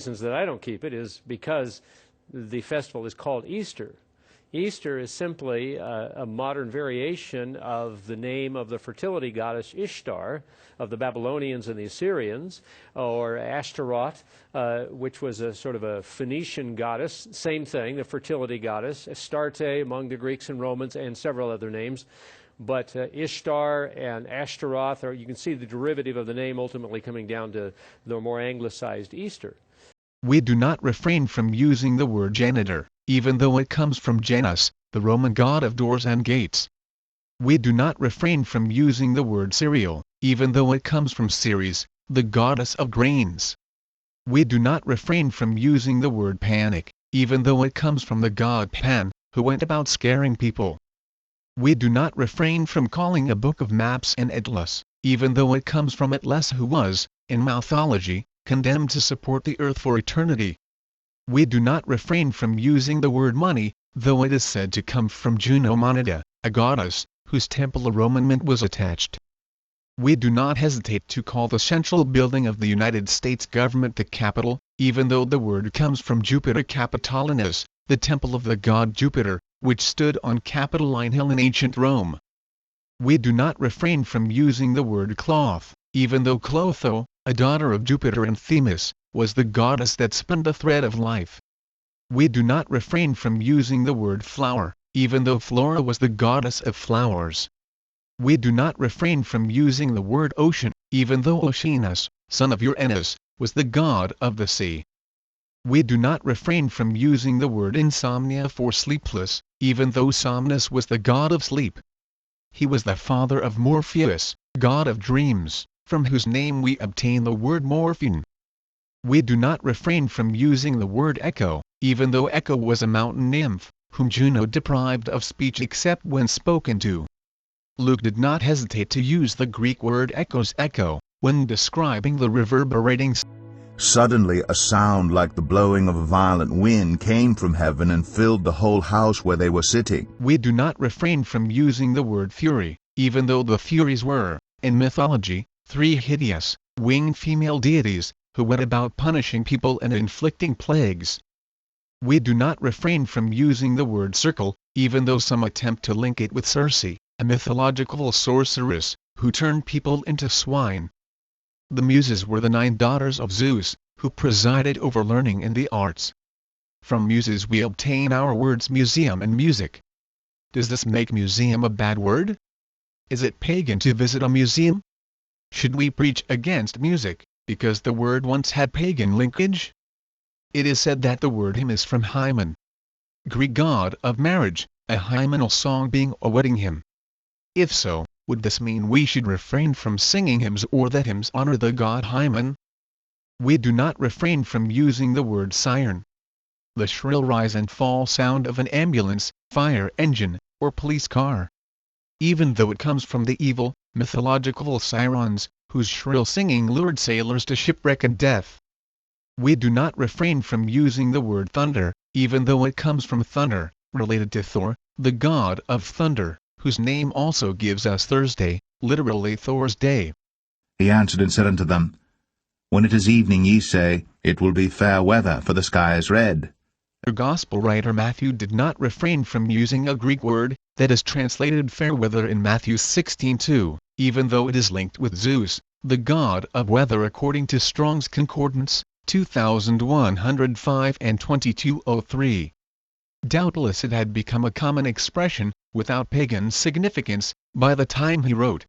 reasons that I don't keep it is because the festival is called Easter. Easter is simply a modern variation of the name of the fertility goddess Ishtar of the Babylonians and the Assyrians, or Ashtaroth, which was a sort of a Phoenician goddess. Same thing, the fertility goddess. Astarte among the Greeks and Romans, and several other names. But Ishtar and Ashtaroth, or you can see the derivative of the name ultimately coming down to the more anglicized Easter. We do not refrain from using the word janitor, even though it comes from Janus, the Roman god of doors and gates. We do not refrain from using the word cereal, even though it comes from Ceres, the goddess of grains. We do not refrain from using the word panic, even though it comes from the god Pan, who went about scaring people. We do not refrain from calling a book of maps an atlas, even though it comes from Atlas, who was, in mythology, condemned to support the earth for eternity. We do not refrain from using the word money, though it is said to come from Juno Monida, a goddess, whose temple a Roman mint was attached. We do not hesitate to call the central building of the United States government the Capitol, even though the word comes from Jupiter Capitolinus, the temple of the god Jupiter, which stood on Capitoline Hill in ancient Rome. We do not refrain from using the word cloth, even though Clotho, a daughter of Jupiter and Themis, was the goddess that spun the thread of life. We do not refrain from using the word flower, even though Flora was the goddess of flowers. We do not refrain from using the word ocean, even though Oceanus, son of Uranus, was the god of the sea. We do not refrain from using the word insomnia for sleepless, even though Somnus was the god of sleep. He was the father of Morpheus, god of dreams, from whose name we obtain the word morphine. We do not refrain from using the word echo, even though Echo was a mountain nymph, whom Juno deprived of speech except when spoken to. Luke did not hesitate to use the Greek word echo, when describing the reverberating sound. Suddenly a sound like the blowing of a violent wind came from heaven and filled the whole house where they were sitting. We do not refrain from using the word fury, even though the Furies were, in mythology, three hideous, winged female deities, who went about punishing people and inflicting plagues. We do not refrain from using the word circle, even though some attempt to link it with Circe, a mythological sorceress, who turned people into swine. The Muses were the 9 daughters of Zeus, who presided over learning and the arts. From Muses we obtain our words museum and music. Does this make museum a bad word? Is it pagan to visit a museum? Should we preach against music, because the word once had pagan linkage? It is said that the word hymn is from Hymen, Greek god of marriage, a hymeneal song being a wedding hymn. If so, would this mean we should refrain from singing hymns, or that hymns honor the god Hymen? We do not refrain from using the word siren, the shrill rise and fall sound of an ambulance, fire engine, or police car. Even though it comes from the evil, mythological sirens, whose shrill singing lured sailors to shipwreck and death. We do not refrain from using the word thunder, even though it comes from Thunder, related to Thor, the god of thunder, whose name also gives us Thursday, literally Thor's day. He answered and said unto them, When it is evening ye say, It will be fair weather, for the sky is red. The Gospel writer Matthew did not refrain from using a Greek word, that is translated fair weather in Matthew 16:2, even though it is linked with Zeus, the god of weather according to Strong's Concordance, 2105 and 2203. Doubtless it had become a common expression, without pagan significance, by the time he wrote.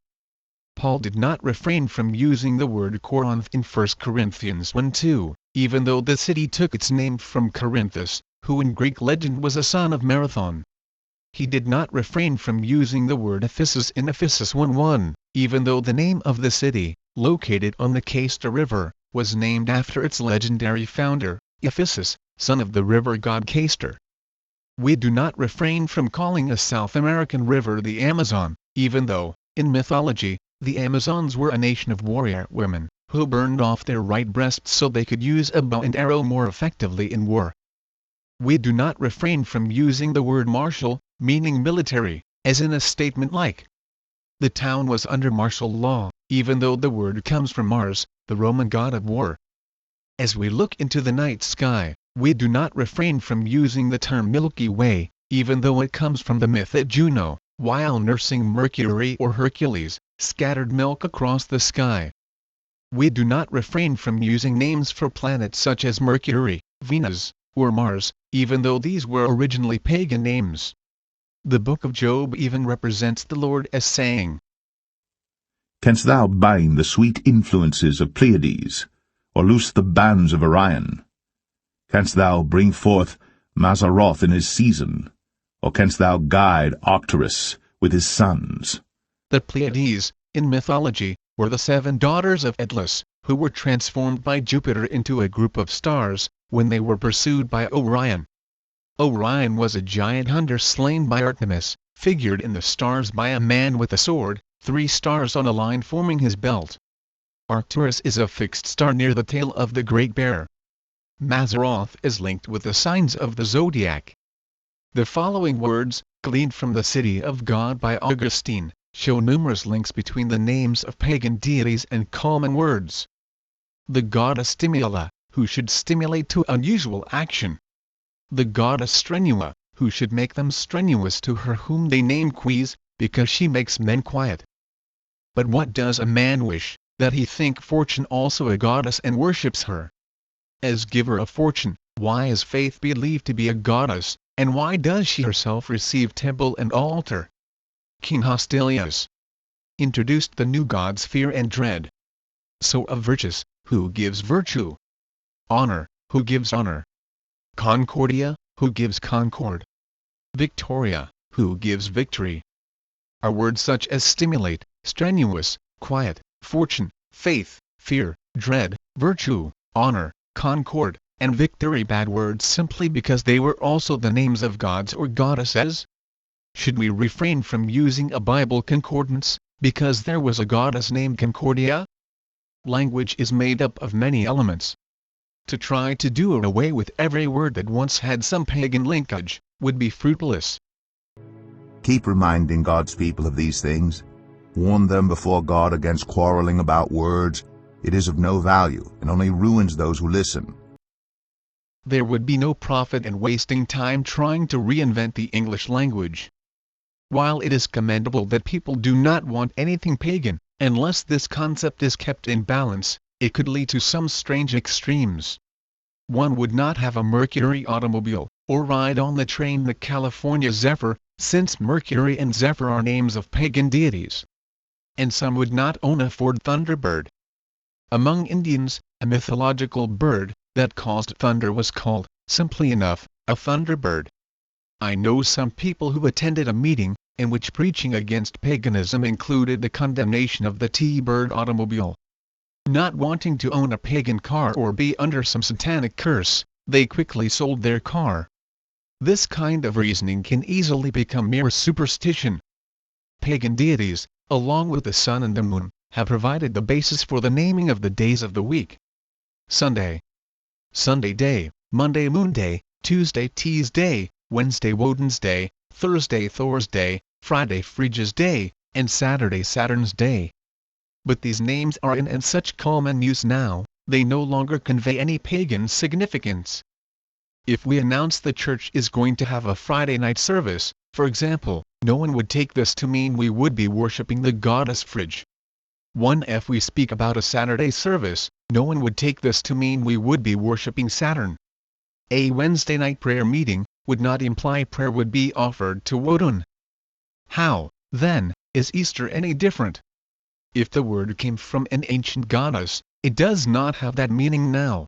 Paul did not refrain from using the word Corinth in 1 Corinthians 1:2, even though the city took its name from Corinthus, who in Greek legend was a son of Marathon. He did not refrain from using the word Ephesus in Ephesus 1:1, even though the name of the city, located on the Cayster River, was named after its legendary founder, Ephesus, son of the river god Cayster. We do not refrain from calling a South American river the Amazon, even though, in mythology, the Amazons were a nation of warrior women, who burned off their right breasts so they could use a bow and arrow more effectively in war. We do not refrain from using the word martial, meaning military, as in a statement like, the town was under martial law, even though the word comes from Mars, the Roman god of war. As we look into the night sky, we do not refrain from using the term Milky Way, even though it comes from the myth that Juno, while nursing Mercury or Hercules, scattered milk across the sky. We do not refrain from using names for planets such as Mercury, Venus, or Mars, even though these were originally pagan names. The book of Job even represents the Lord as saying, Canst thou bind the sweet influences of Pleiades, or loose the bands of Orion? Canst thou bring forth Mazzaroth in his season, or canst thou guide Arcturus with his sons? The Pleiades, in mythology, were the 7 daughters of Atlas, who were transformed by Jupiter into a group of stars, when they were pursued by Orion. Orion was a giant hunter slain by Artemis, figured in the stars by a man with a sword, 3 stars on a line forming his belt. Arcturus is a fixed star near the tail of the Great Bear. Mazzaroth is linked with the signs of the zodiac. The following words, gleaned from the City of God by Augustine, show numerous links between the names of pagan deities and common words. The goddess Stimula, who should stimulate to unusual action. The goddess Strenua, who should make them strenuous, to her whom they name Quis, because she makes men quiet. But what does a man wish, that he think Fortune also a goddess and worships her? As giver of fortune, why is Faith believed to be a goddess, and why does she herself receive temple and altar? King Hostilius introduced the new gods Fear and Dread. So of Virtus, who gives virtue. Honor, who gives honor. Concordia, who gives concord. Victoria, who gives victory. Are words such as stimulate, strenuous, quiet, fortune, faith, fear, dread, virtue, honor, concord, and victory bad words simply because they were also the names of gods or goddesses? Should we refrain from using a Bible concordance, because there was a goddess named Concordia? Language is made up of many elements. To try to do away with every word that once had some pagan linkage, would be fruitless. Keep reminding God's people of these things. Warn them before God against quarreling about words. It is of no value, and only ruins those who listen. There would be no profit in wasting time trying to reinvent the English language. While it is commendable that people do not want anything pagan, unless this concept is kept in balance, it could lead to some strange extremes. One would not have a Mercury automobile, or ride on the train the California Zephyr, since Mercury and Zephyr are names of pagan deities. And some would not own a Ford Thunderbird. Among Indians, a mythological bird that caused thunder was called, simply enough, a thunderbird. I know some people who attended a meeting, in which preaching against paganism included the condemnation of the T-Bird automobile. Not wanting to own a pagan car or be under some satanic curse, they quickly sold their car. This kind of reasoning can easily become mere superstition. Pagan deities, along with the sun and the moon, have provided the basis for the naming of the days of the week. Sunday, Sunday Day, Monday Moon Day, Tuesday Tease Day, Wednesday Woden's Day, Thursday Thor's Day, Friday Phrygia's Day, and Saturday Saturn's Day. But these names are in such common use now, they no longer convey any pagan significance. If we announce the church is going to have a Friday night service, for example, no one would take this to mean we would be worshipping the goddess Frigg. If we speak about a Saturday service, no one would take this to mean we would be worshipping Saturn. A Wednesday night prayer meeting would not imply prayer would be offered to Woden. How, then, is Easter any different? If the word came from an ancient goddess, it does not have that meaning now.